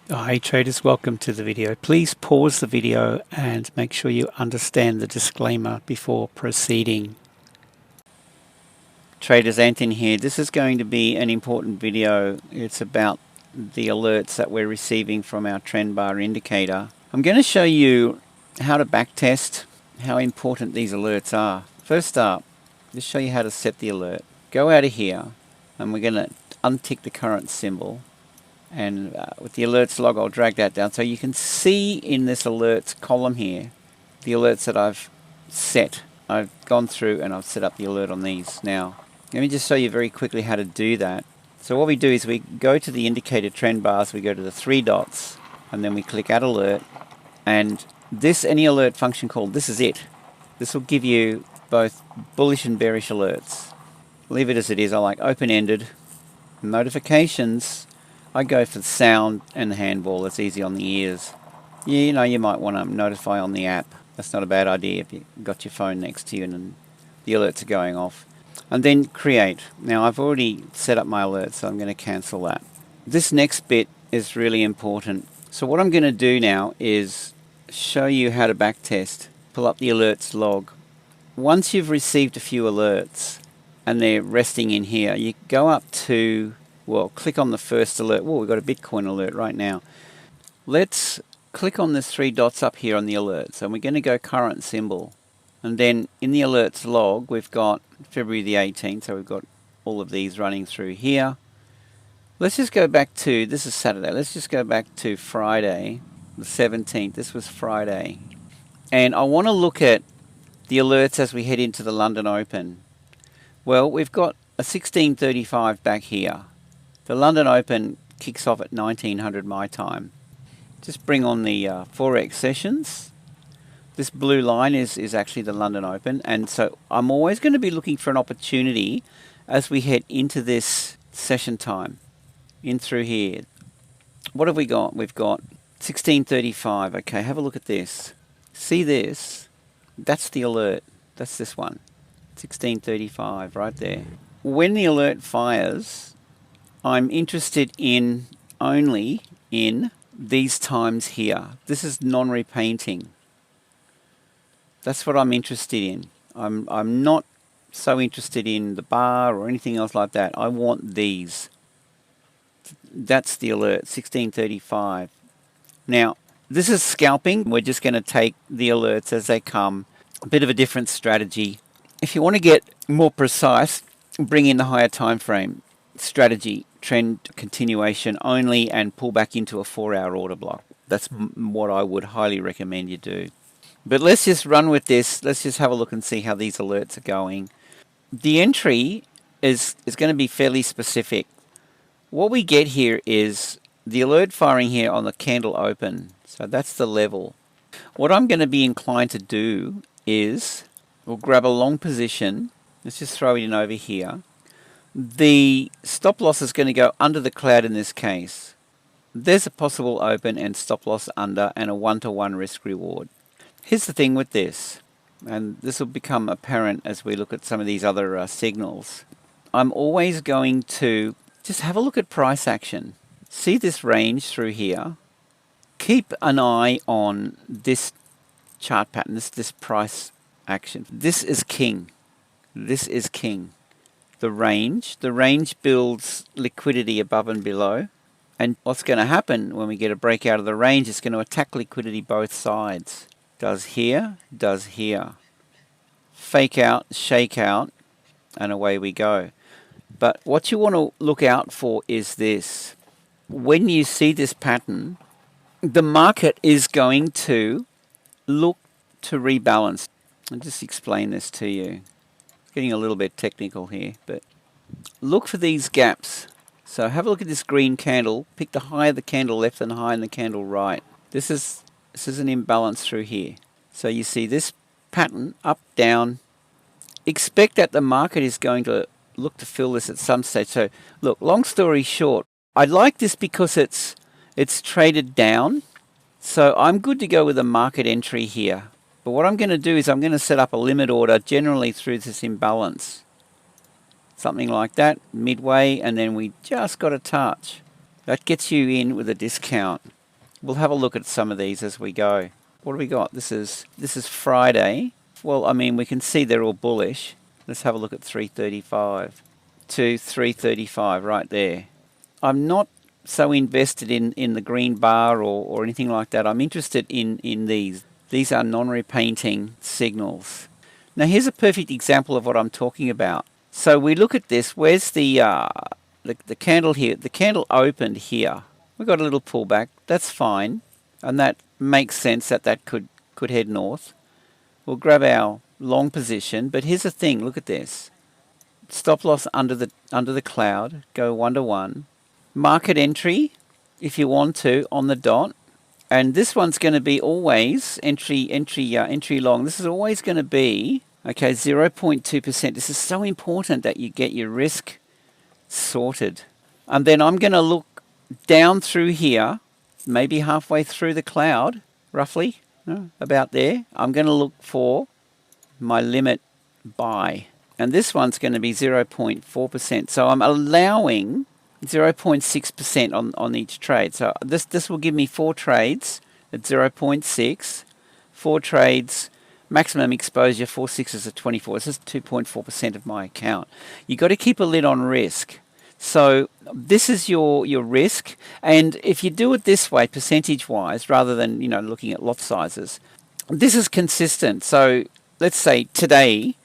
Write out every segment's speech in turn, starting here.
Hi traders, welcome to the video. Please pause the video and make sure you understand the disclaimer before proceeding. Traders, Anthony here. This is going to be an important video. It's about the alerts that we're receiving from our TrendBar indicator. I'm going to show you how to backtest, how important these alerts are. First up, just show you how to set the alert. Go out of here and we're going to untick the current symbol. And with the alerts log, I'll drag that down so you can see in this alerts column here the alerts that I've set. I've gone through and I've set up the alert on these. Now let me just show you very quickly how to do that. So what we do is we go to the indicator trend bars, we go to the three dots, and then we click add alert, and this any alert function called this is it. This will give you both bullish and bearish alerts. Leave it as it is. I like open-ended. Notifications, I go for the sound and the handball. It's easy on the ears. You know, you might want to notify on the app. That's not a bad idea if you've got your phone next to you and the alerts are going off. And then create. Now I've already set up my alerts, so I'm going to cancel that. This next bit is really important. So what I'm going to do now is show you how to backtest. Pull up the alerts log. Once you've received a few alerts and they're resting in here, you go up to, well, click on the first alert. Well, we've got a Bitcoin alert right now. Let's click on the three dots up here on the alerts, and we're going to go current symbol. And then in the alerts log, we've got February the 18th, so we've got all of these running through here. Let's just go back to, this is Saturday, let's just go back to Friday, the 17th. This was Friday. And I want to look at the alerts as we head into the London Open. Well, we've got a 1635 back here. The London Open kicks off at 1900 my time. Just bring on the Forex sessions. This blue line is actually the London Open, and so I'm always going to be looking for an opportunity as we head into this session time. In through here. What have we got? We've got 1635. Okay, have a look at this. See this? That's the alert. That's this one. 1635 right there. When the alert fires, I'm interested in only in these times here. This is non-repainting. That's what I'm interested in. I'm not so interested in the bar or anything else like that. I want these. That's the alert, 1635. Now, this is scalping. We're just going to take the alerts as they come. A bit of a different strategy. If you want to get more precise, bring in the higher time frame strategy, trend continuation only, and pull back into a 4-hour order block. That's what I would highly recommend you do. But let's just run with this. Let's just have a look and see how these alerts are going. The entry is going to be fairly specific. What we get here is the alert firing here on the candle open. So that's the level. What I'm going to be inclined to do is we'll grab a long position. Let's just throw it in over here. The stop loss is going to go under the cloud in this case. There's a possible open and stop loss under and a 1-to-1 risk reward. Here's the thing with this, and this will become apparent as we look at some of these other signals. I'm always going to just have a look at price action. See this range through here. Keep an eye on this chart pattern, this price action. This is king. This is king. The range builds liquidity above and below. And what's going to happen when we get a breakout of the range, it's going to attack liquidity both sides. Does here, does here. Fake out, shake out, and away we go. But what you want to look out for is this. When you see this pattern, the market is going to look to rebalance. I'll just explain this to you. It's getting a little bit technical here, but look for these gaps. So have a look at this green candle. Pick the high of the candle left and the high in the candle right. This is an imbalance through here. So you see this pattern, up, down. Expect that the market is going to look to fill this at some stage. So look, long story short, I like this because it's traded down. So I'm good to go with a market entry here. But what I'm going to do is I'm going to set up a limit order generally through this imbalance. Something like that, midway, and then we just got a touch. That gets you in with a discount. We'll have a look at some of these as we go. What do we got? This is Friday. Well, I mean, we can see they're all bullish. Let's have a look at 335 to 335 right there. I'm not so invested in the green bar or anything like that. I'm interested in these. These are non-repainting signals. Now here's a perfect example of what I'm talking about. So we look at this. Where's the candle here? The candle opened here. We got a little pullback. That's fine, and that makes sense that could head north. We'll grab our long position, but here's the thing. Look at this. Stop loss under the cloud. Go 1-to-1. Market entry, if you want to, on the dot. And this one's going to be always entry long. This is always going to be, okay, 0.2%. This is so important that you get your risk sorted. And then I'm going to look down through here, maybe halfway through the cloud, roughly, about there. I'm going to look for my limit buy. And this one's going to be 0.4%. So I'm allowing 0.6% on each trade. So this will give me 4 trades at 0.6, 4 trades, maximum exposure, 4 sixes at 24. This is 2.4% of my account. You've got to keep a lid on risk. So this is your risk, and if you do it this way, percentage-wise, rather than looking at lot sizes, this is consistent. So let's say today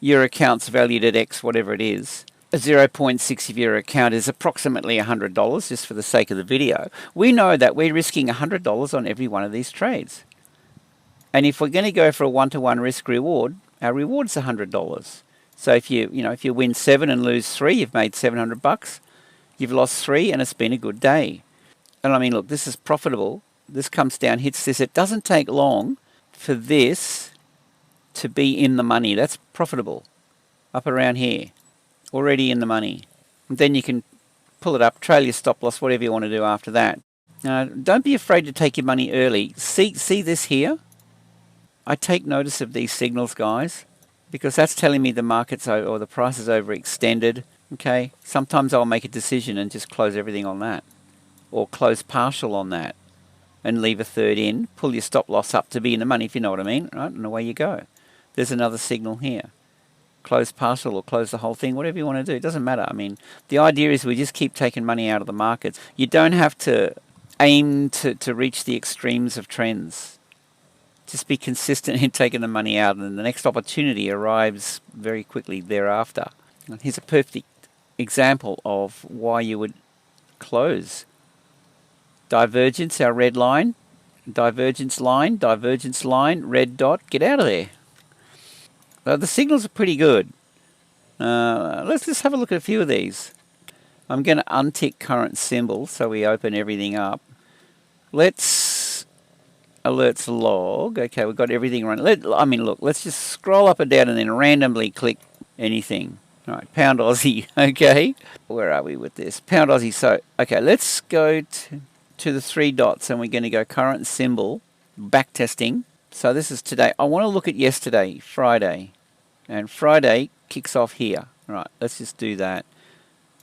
your account's valued at X, whatever it is. 0.6 of your account is approximately $100, just for the sake of the video. We know that we're risking $100 on every one of these trades. And if we're going to go for a 1-to-1 risk reward, our reward's $100. So if you win 7 and lose 3, you've made $700. You've lost 3, and it's been a good day. And I mean, look, this is profitable. This comes down, hits this. It doesn't take long for this to be in the money. That's profitable. Up around here. Already in the money. And then you can pull it up, trail your stop loss, whatever you want to do after that. Now, don't be afraid to take your money early. See this here? I take notice of these signals, guys, because that's telling me the market's or the price is overextended. Okay, sometimes I'll make a decision and just close everything on that, or close partial on that, and leave a third in. Pull your stop loss up to be in the money, if you know what I mean, right? And away you go. There's another signal here. Close partial or close the whole thing, whatever you want to do. It doesn't matter. I mean, the idea is we just keep taking money out of the markets. You don't have to aim to reach the extremes of trends. Just be consistent in taking the money out, and the next opportunity arrives very quickly thereafter. And here's a perfect example of why you would close. Divergence, our red line. Divergence line, red dot. Get out of there. The signals are pretty good. Let's just have a look at a few of these. I'm going to untick current symbol so we open everything up. Let's alerts log. Okay, we've got everything running. I mean, look, let's just scroll up and down and then randomly click anything. All right, pound Aussie. Okay, where are we with this? Pound Aussie. So, okay, let's go to the 3 dots, and we're going to go current symbol, backtesting. So this is today. I want to look at yesterday, Friday. And Friday kicks off here. All right, let's just do that.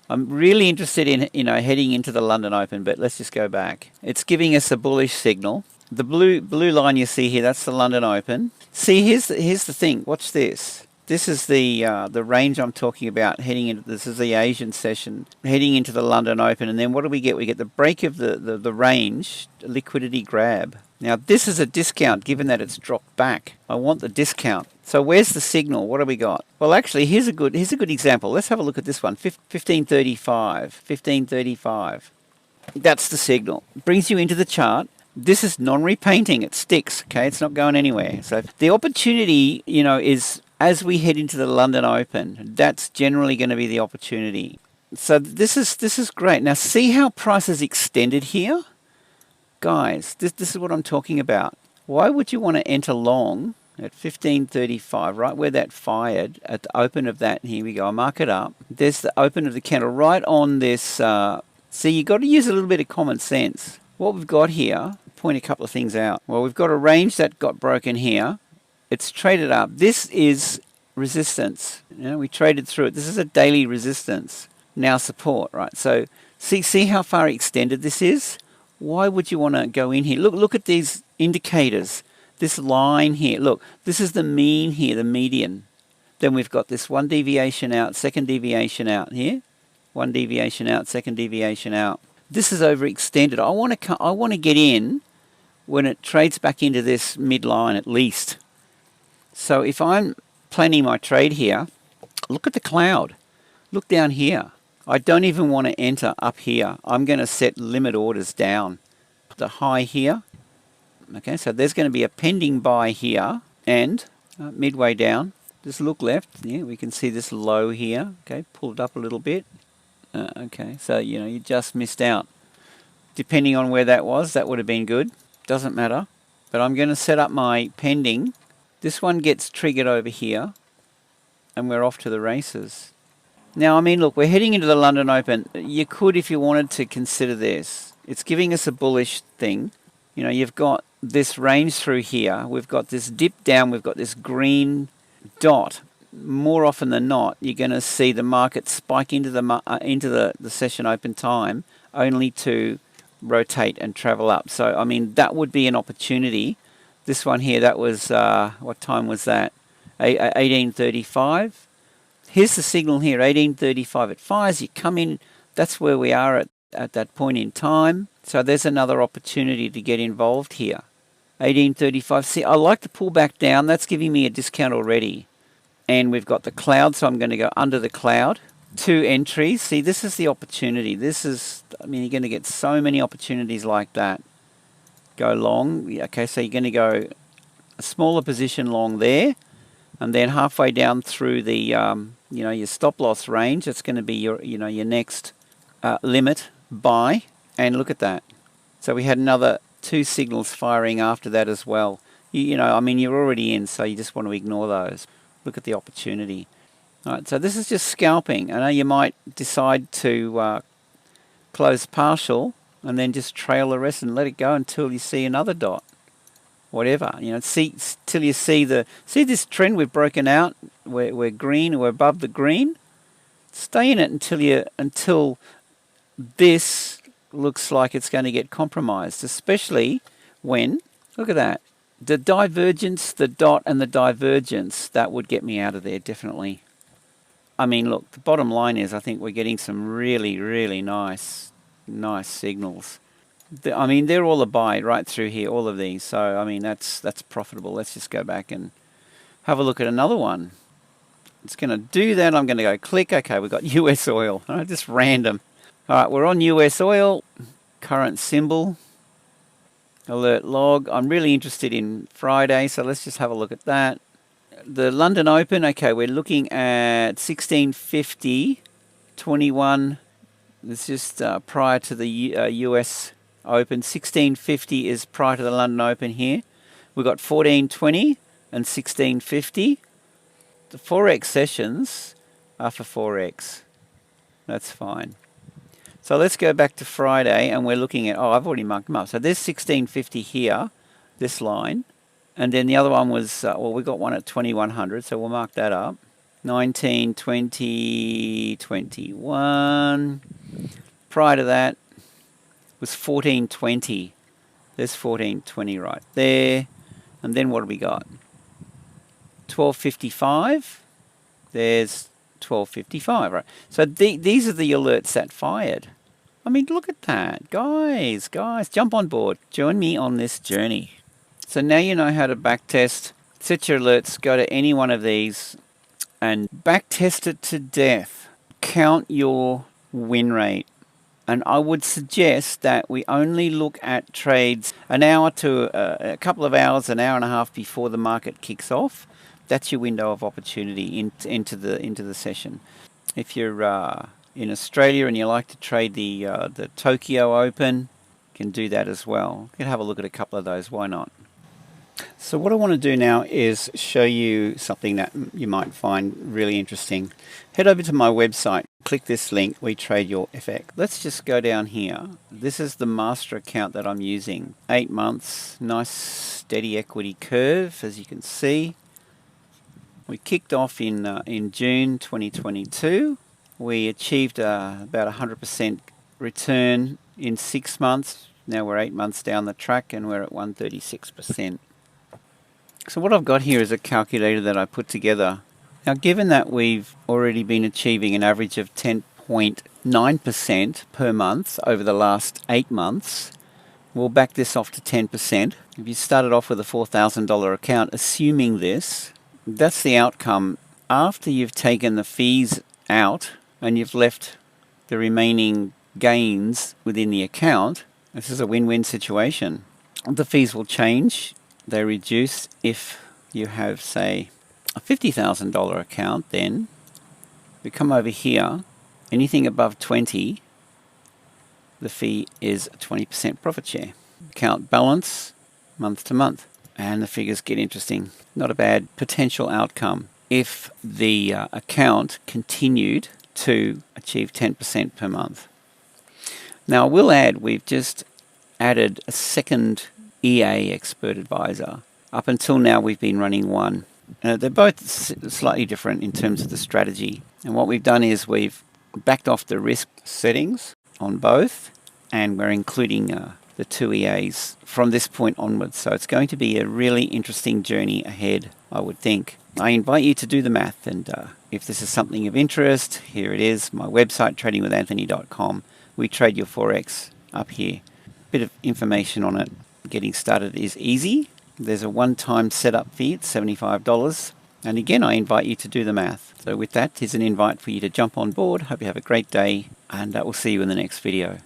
I'm really interested in, heading into the London Open, but let's just go back. It's giving us a bullish signal. The blue line you see here, that's the London Open. See, here's the thing. Watch this. This is the range I'm talking about heading into. This is the Asian session heading into the London Open, and then what do we get? We get the break of the range, liquidity grab. Now this is a discount, given that it's dropped back. I want the discount. So where's the signal? What do we got? Well, actually, here's a good example. Let's have a look at this one. 1535. 1535. That's the signal. Brings you into the chart. This is non-repainting. It sticks. Okay, it's not going anywhere. So the opportunity, is as we head into the London Open. That's generally going to be the opportunity. So this is great. Now see how price is extended here, guys. This is what I'm talking about. Why would you want to enter long at 1535, right where that fired at the open of that? Here we go. I mark it up. There's the open of the candle right on this. See, you got to use a little bit of common sense. What we've got here, point a couple of things out. Well, we've got a range that got broken here. It's traded up. This is resistance. We traded through it. This is a daily resistance. Now support, right? So see how far extended this is? Why would you want to go in here? Look at these indicators. This line here. Look, this is the mean here, the median. Then we've got this one deviation out, second deviation out here. One deviation out, second deviation out. This is overextended. I want to get in when it trades back into this midline at least. So if I'm planning my trade here, look at the cloud. Look down here. I don't even want to enter up here. I'm going to set limit orders down. The high here. Okay, so there's going to be a pending buy here and midway down. Just look left. Yeah, we can see this low here. Okay, pulled up a little bit. Okay, so you just missed out. Depending on where that was, that would have been good. Doesn't matter. But I'm going to set up my pending. This one gets triggered over here. And we're off to the races. Now, I mean, look, we're heading into the London Open. You could, if you wanted to, consider this. It's giving us a bullish thing. You've got this range through here. We've got this dip down. We've got this green dot. More often than not, you're going to see the market spike into the session open time only to rotate and travel up. So, I mean, that would be an opportunity. This one here, that was, what time was that? 18:35. Here's the signal here, 18:35. It fires, you come in, that's where we are at that point in time. So there's another opportunity to get involved here. 18:35. See, I like to pull back down. That's giving me a discount already. And we've got the cloud, so I'm going to go under the cloud. 2 entries. See, this is the opportunity. I mean, you're going to get so many opportunities like that. Go long. Okay, so you're going to go a smaller position long there. And then halfway down through the, your stop loss range, it's going to be your next limit buy. And look at that. So we had another 2 signals firing after that as well. I mean, you're already in, so you just want to ignore those. Look at the opportunity. All right, so this is just scalping. I know you might decide to close partial and then just trail the rest and let it go until you see another dot. Whatever, till you see this trend we've broken out. We're green, we're above the green. Stay in it until this looks like it's going to get compromised, especially when, look at that, the divergence, the dot and the divergence, that would get me out of there definitely. I mean, look, the bottom line is I think we're getting some really, really nice signals. I mean, they're all a buy right through here, all of these. So, I mean, that's profitable. Let's just go back and have a look at another one. It's going to do that. I'm going to go click. Okay, we've got US oil. All right, just random. All right, we're on US oil. Current symbol. Alert log. I'm really interested in Friday, so let's just have a look at that. The London Open. Okay, we're looking at 1650, 21. This is just prior to the US Open. 1650 is prior to the London Open here. We've got 1420 and 1650. The Forex sessions are for Forex. That's fine. So let's go back to Friday and we're looking at, I've already marked them up. So there's 1650 here, this line. And then the other one was, we got one at 2100, so we'll mark that up. 19, 20, 21. Prior to that was 1420. There's 1420 right there. And then what have we got? 1255. There's 1255, right? So these are the alerts that fired. I mean, look at that. Guys, jump on board. Join me on this journey. So now you know how to backtest. Set your alerts, go to any one of these and backtest it to death. Count your win rate. And I would suggest that we only look at trades an hour to a couple of hours, an hour and a half before the market kicks off. That's your window of opportunity into the session. If you're in Australia and you like to trade the Tokyo Open, you can do that as well. You can have a look at a couple of those. Why not? So what I want to do now is show you something that you might find really interesting. Head over to my website, click this link, We Trade Your FX. Let's just go down here. This is the master account that I'm using. 8 months, nice steady equity curve, as you can see. We kicked off in June 2022. We achieved about 100% return in 6 months. Now we're 8 months down the track and we're at 136%. So what I've got here is a calculator that I put together. Now given that we've already been achieving an average of 10.9% per month over the last 8 months, we'll back this off to 10%. If you started off with a $4,000 account, assuming this, that's the outcome after you've taken the fees out and you've left the remaining gains within the account. This is a win-win situation. The fees will change. They reduce if you have, say, a $50,000 account. Then we come over here, anything above 20, the fee is a 20% profit share. Account balance month to month, and the figures get interesting. Not a bad potential outcome if the account continued to achieve 10% per month. Now I will add, we've just added a second EA expert advisor. Up until now we've been running one. They're both slightly different in terms of the strategy, and what we've done is we've backed off the risk settings on both, and we're including the 2 EAs from this point onwards. So it's going to be a really interesting journey ahead, I would think. I invite you to do the math, and if this is something of interest, here it is, my website, tradingwithanthony.com. We trade your Forex up here. Bit of information on it. Getting started is easy. There's a one-time setup fee, it's $75. And again, I invite you to do the math. So with that, here's an invite for you to jump on board. Hope you have a great day, and we'll see you in the next video.